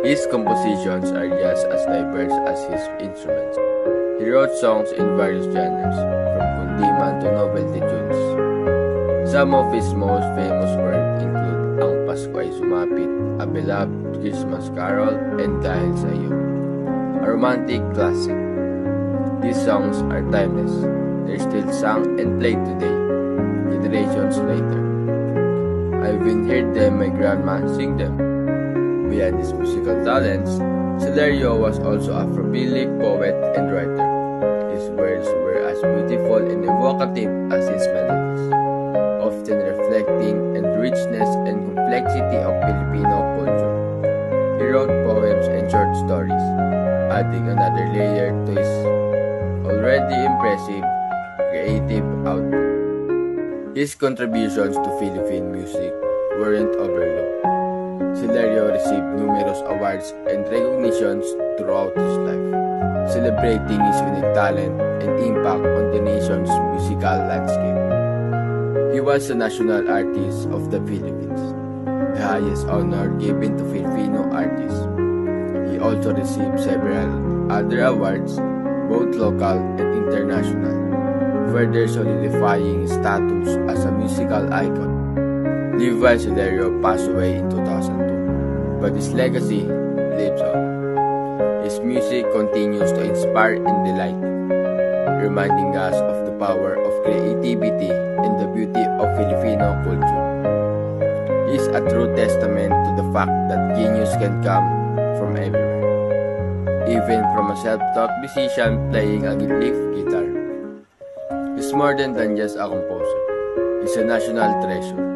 His compositions are just as diverse as his instruments. He wrote songs in various genres, from kundiman to novelty tunes. Some of his most famous work include Ang Pasko Ay Sumapit, A Beloved Christmas Carol, and Dahil Sa Iyo, a romantic classic. These songs are timeless. They're still sung and played today, generations later. I've even heard my grandma sing them. Beyond his musical talents, Celerio was also a prolific poet and writer. His words were as beautiful and evocative as his melodies, often reflecting the richness and complexity of Filipino culture. He wrote poems and short stories, adding another layer to his already impressive creative output. His contributions to Philippine music weren't overlooked. Celerio received numerous awards and recognitions throughout his life, celebrating his unique talent and impact on the nation's musical landscape. He was the National Artist of the Philippines, the highest honor given to Filipino artists. He also received several other awards, both local and international, further solidifying his status as a musical icon. Levi Celerio passed away in 2002, but his legacy lives on. His music continues to inspire and delight, reminding us of the power of creativity and the beauty of Filipino culture. He is a true testament to the fact that genius can come from everywhere, even from a self-taught musician playing a leaf guitar. He's more than just a composer. He's a national treasure.